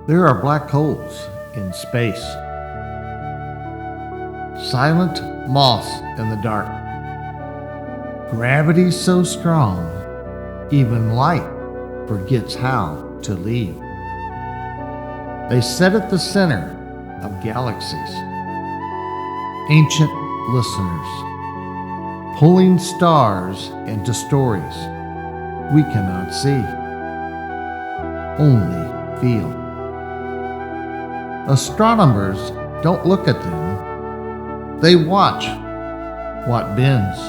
There are black holes in space, silent moths in the dark. Gravity so strong, even light forgets how to leave. They sit at the center of galaxies, ancient listeners, pulling stars into stories we cannot see, only feel. Astronomers don't look at them, they watch what bends,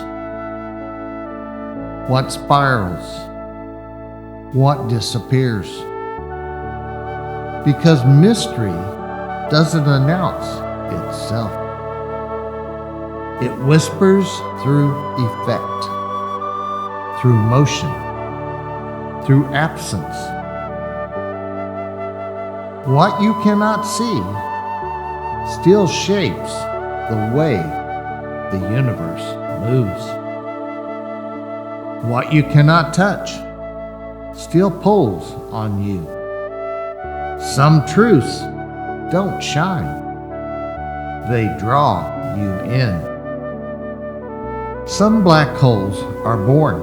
what spirals, what disappears. Because mystery doesn't announce itself. It whispers through effect, through motion, through absence. What you cannot see still shapes the way the universe moves. What you cannot touch still pulls on you. Some truths don't shine, they draw you in. Some black holes are born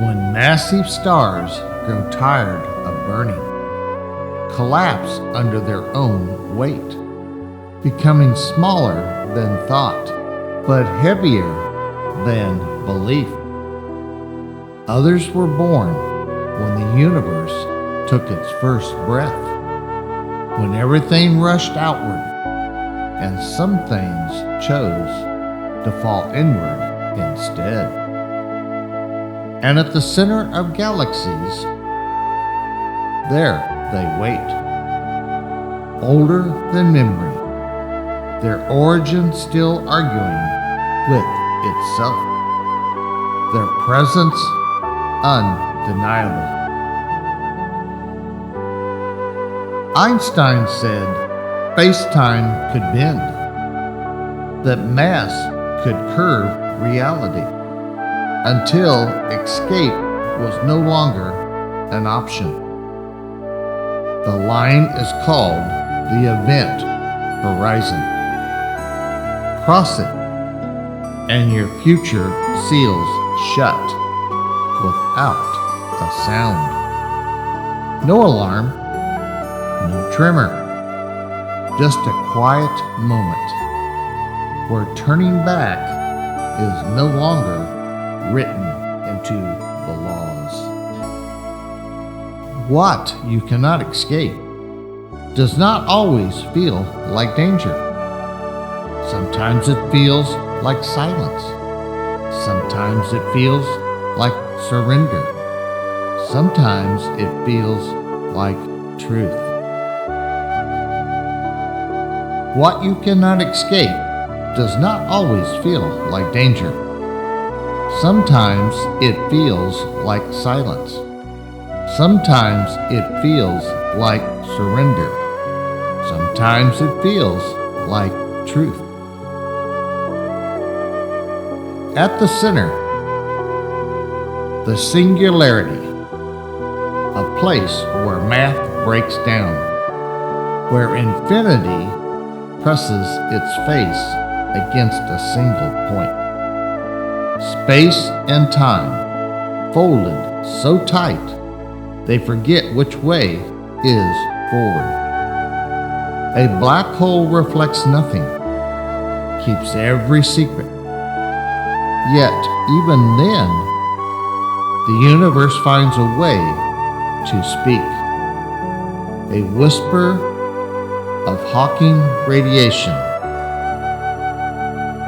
when massive stars grow tired of burning, collapse under their own weight, becoming smaller than thought, but heavier than belief. Others were born when the universe took its first breath, when everything rushed outward, and some things chose to fall inward instead. And at the center of galaxies, there they wait, older than memory, their origin still arguing with itself, their presence undeniable. Einstein said space-time could bend, that mass could curve reality, until escape was no longer an option. The line is called the event horizon. Cross it, and your future seals shut without a sound. No alarm, no tremor, just a quiet moment where turning back is no longer written into the laws. What you cannot escape does not always feel like danger. Sometimes it feels like silence. Sometimes it feels like surrender. Sometimes it feels like truth. What you cannot escape does not always feel like danger. Sometimes it feels like silence. Sometimes it feels like surrender. Sometimes it feels like truth. At the center, the singularity, a place where math breaks down, where infinity presses its face against a single point. Space and time, folded so tight, they forget which way is forward. A black hole reflects nothing, keeps every secret. Yet, even then, the universe finds a way to speak. A whisper of Hawking radiation,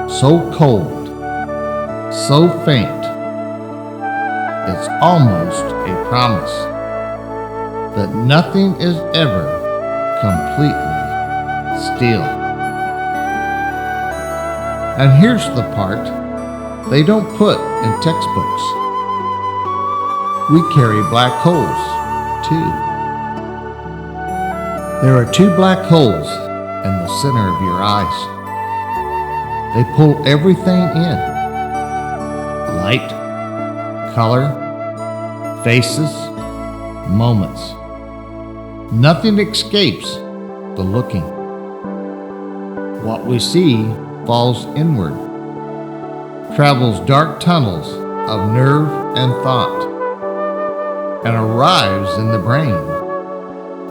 so cold, so faint, it's almost a promise that nothing is ever completely still. And here's the part they don't put in textbooks. We carry black holes, too. There are two black holes in the center of your eyes. They pull everything in. Light, color, faces, moments. Nothing escapes the looking. What we see falls inward, travels dark tunnels of nerve and thought, and arrives in the brain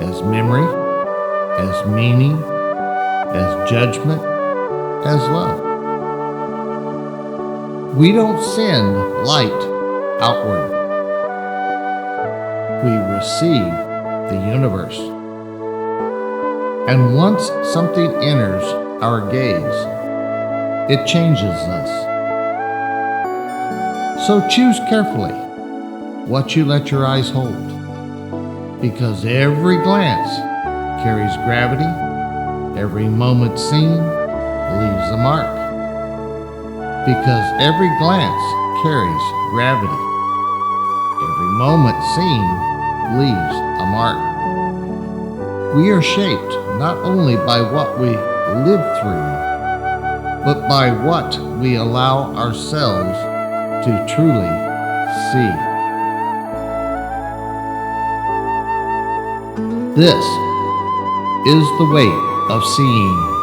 as memory, as meaning, as judgment, as love. We don't send light outward. We receive the universe. And once something enters our gaze, it changes us. So choose carefully what you let your eyes hold, because every glance carries gravity, every moment seen leaves a mark. Because every glance carries gravity, every moment seen leaves a mark. We are shaped not only by what we live through, but by what we allow ourselves to truly see. This is the weight of seeing.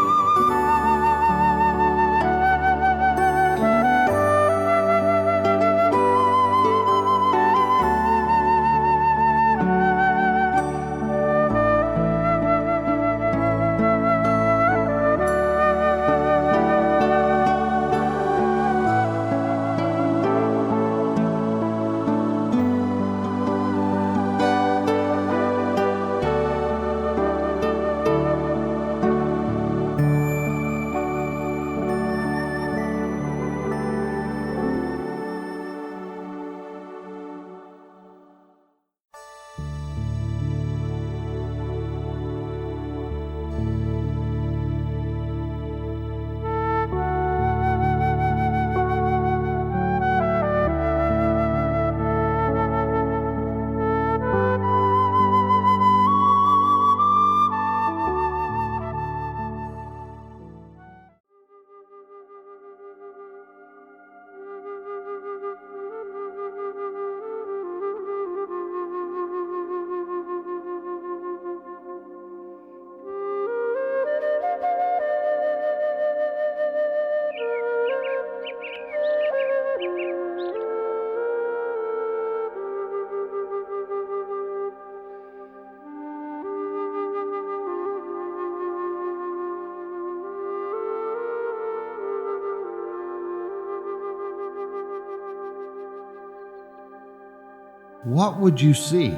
What would you see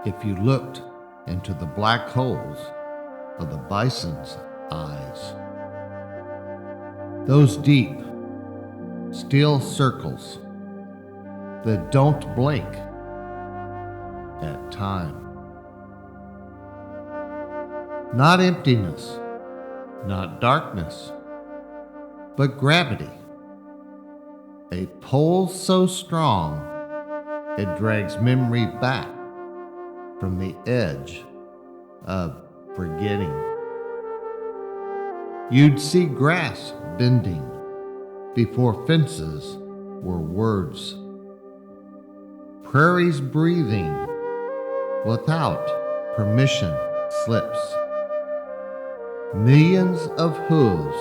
if you looked into the black holes of the bison's eyes? Those deep, still circles that don't blink at time. Not emptiness, not darkness, but gravity. A pull so strong it drags memory back from the edge of forgetting. You'd see grass bending before fences were words, prairies breathing without permission slips, millions of hooves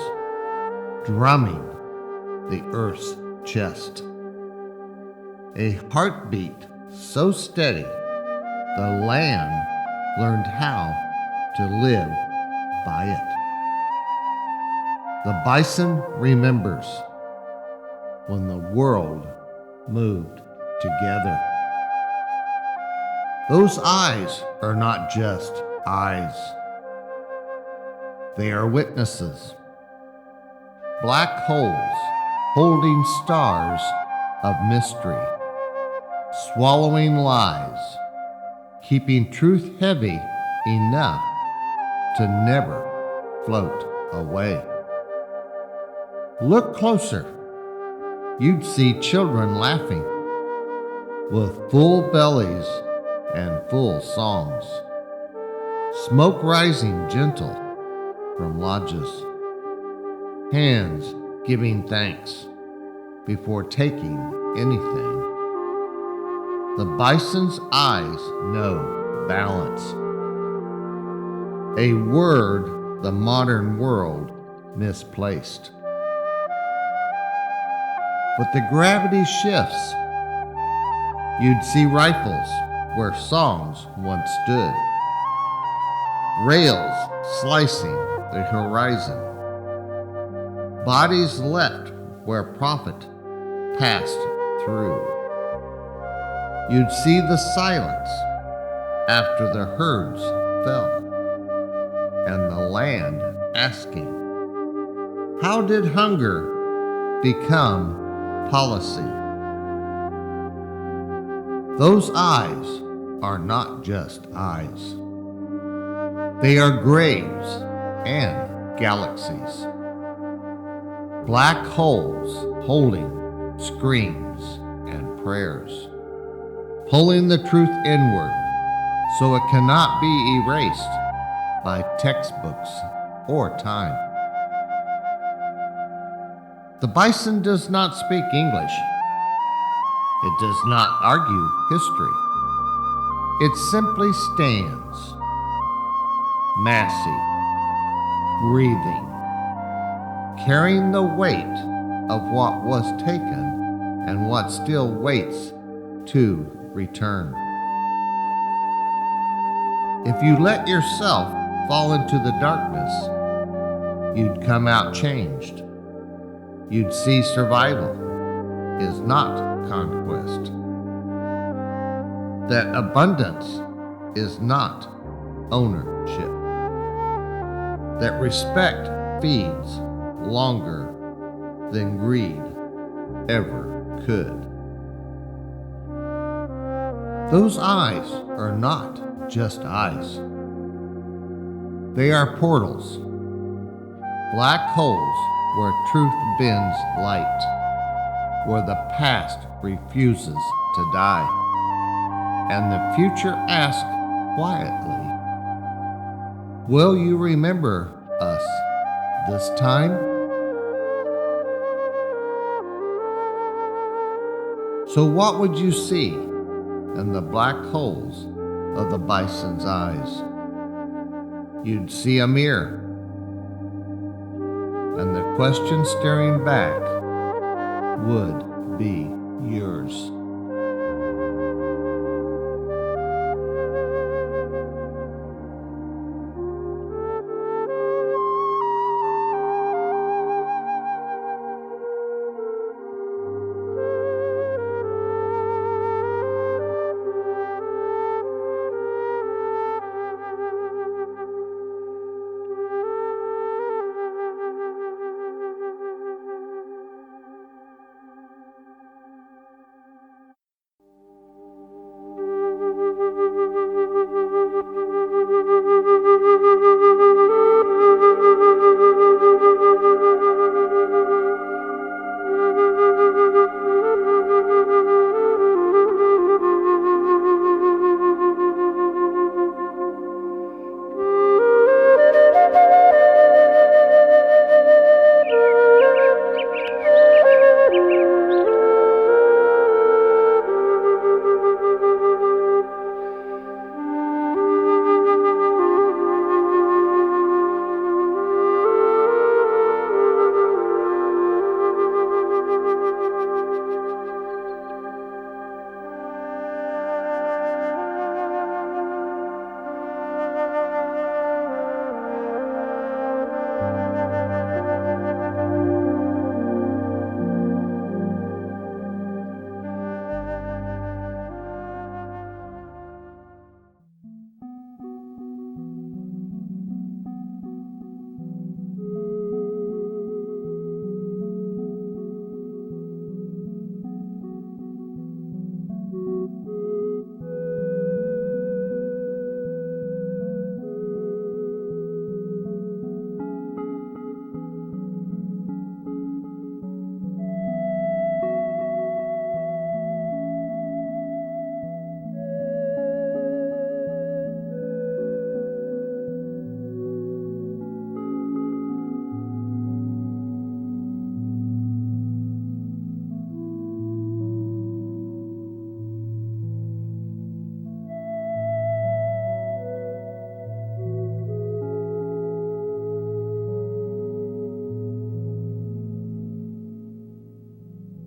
drumming the earth's chest. A heartbeat so steady, the land learned how to live by it. The bison remembers when the world moved together. Those eyes are not just eyes. They are witnesses. Black holes holding stars of mystery, swallowing lies, keeping truth heavy enough to never float away. Look closer. You'd see children laughing with full bellies and full songs, smoke rising gentle from lodges, hands giving thanks before taking anything. The bison's eyes know balance a word the modern world misplaced. But the gravity shifts. You'd see rifles where songs once stood, rails slicing the horizon, bodies left where prophet passed through. You'd see the silence after the herds fell, and the land asking, how did hunger become policy? Those eyes are not just eyes. They are graves and galaxies. Black holes holding screams and prayers, pulling the truth inward so it cannot be erased by textbooks or time. The bison does not speak English. It does not argue history. It simply stands, massive, breathing, carrying the weight of what was taken and what still waits to return. If you let yourself fall into the darkness, you'd come out changed. You'd see survival is not conquest, that abundance is not ownership, that respect feeds longer than greed ever could. Those eyes are not just eyes. They are portals, black holes where truth bends light, where the past refuses to die, and the future asks quietly, will you remember us this time? So what would you see in the black holes of the bison's eyes? You'd see a mirror, and the question staring back would be yours.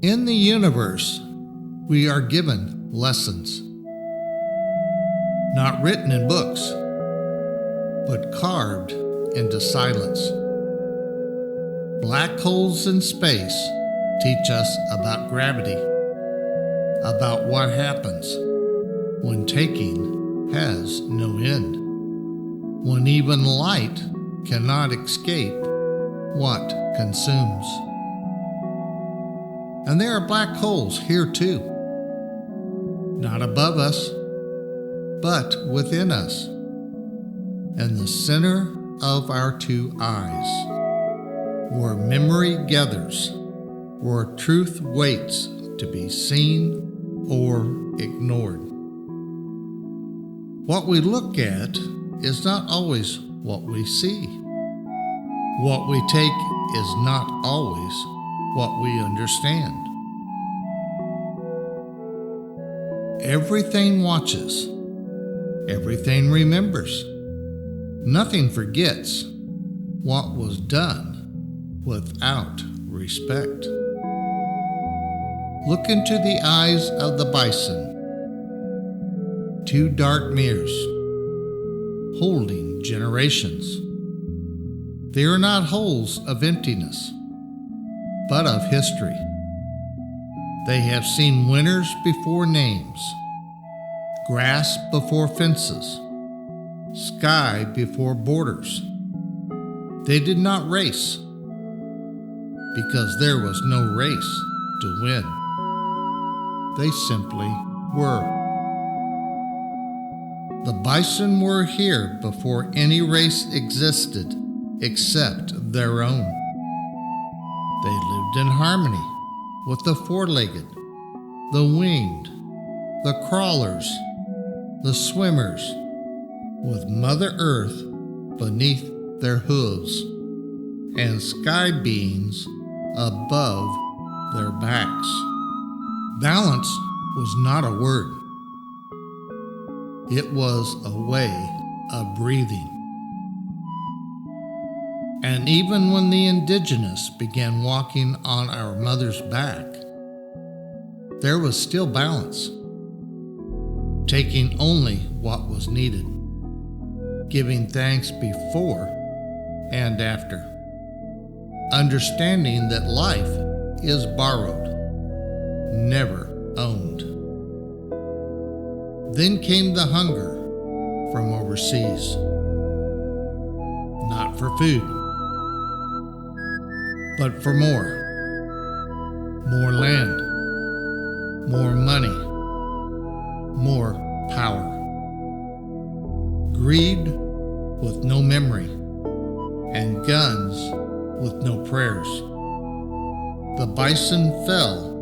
In the universe, we are given lessons, not written in books, but carved into silence. Black holes in space teach us about gravity, about what happens when taking has no end, when even light cannot escape what consumes. And there are black holes here too, not above us, but within us, in the center of our two eyes, where memory gathers, where truth waits to be seen or ignored. What we look at is not always what we see. What we take is not always what we understand. Everything watches. Everything remembers. Nothing forgets what was done without respect. Look into the eyes of the bison. Two dark mirrors, holding generations. They are not holes of emptiness, but of history. They have seen winners before names, grass before fences, sky before borders. They did not race, because there was no race to win. They simply were. The bison were here before any race existed except their own. They lived in harmony with the four-legged, the winged, the crawlers, the swimmers, with Mother Earth beneath their hooves and sky beings above their backs. Balance was not a word. It was a way of breathing. And even when the Indigenous began walking on our mother's back, there was still balance, taking only what was needed, giving thanks before and after, understanding that life is borrowed, never owned. Then came the hunger from overseas, not for food, but for more land, more money, more power. Greed with no memory, and guns with no prayers. The bison fell,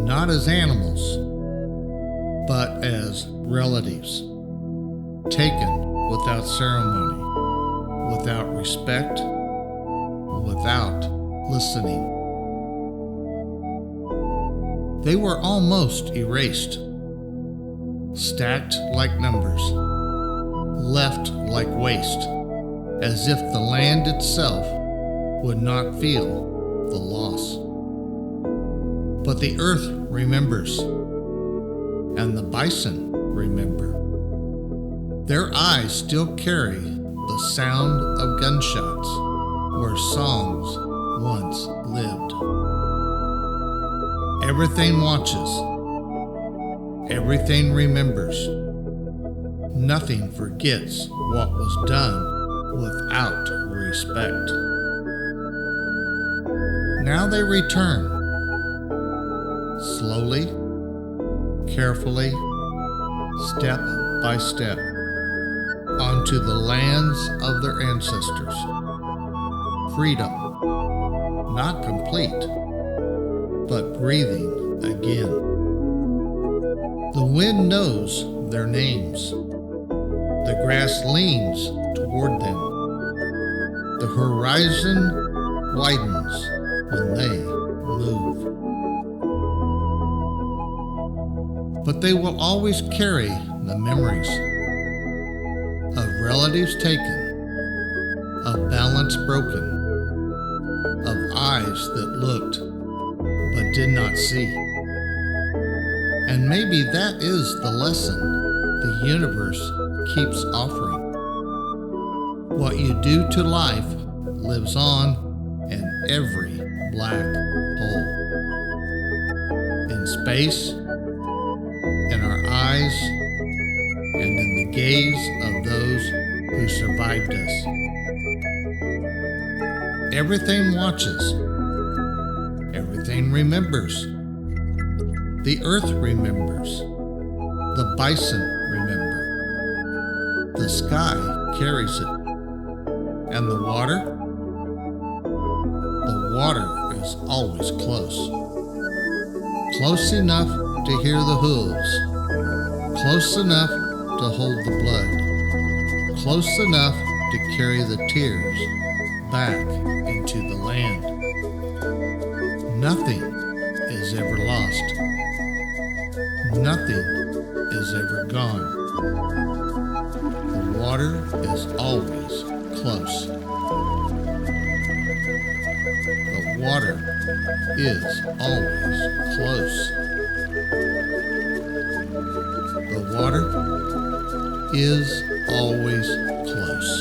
not as animals, but as relatives, taken without ceremony, without respect, without listening. They were almost erased, stacked like numbers, left like waste, as if the land itself would not feel the loss. But the earth remembers, and the bison remember. Their eyes still carry the sound of gunshots where songs once lived. Everything watches. Everything remembers. Nothing forgets what was done without respect. Now they return, slowly, carefully, step by step, onto the lands of their ancestors. Freedom, not complete, but breathing again. The wind knows their names. The grass leans toward them. The horizon widens when they move. But they will always carry the memories of relatives taken, of balance broken, of eyes that looked but did not see. And maybe that is the lesson the universe keeps offering. What you do to life lives on in every black hole. In space, in our eyes, and in the gaze of those who survived us. Everything watches. Everything remembers. The earth remembers. The bison remember. The sky carries it. And the water? The water is always close. Close enough to hear the hooves. Close enough to hold the blood. Close enough to carry the tears back into the land. Nothing is ever lost. Nothing is ever gone. The water is always close. The water is always close. The water is always close.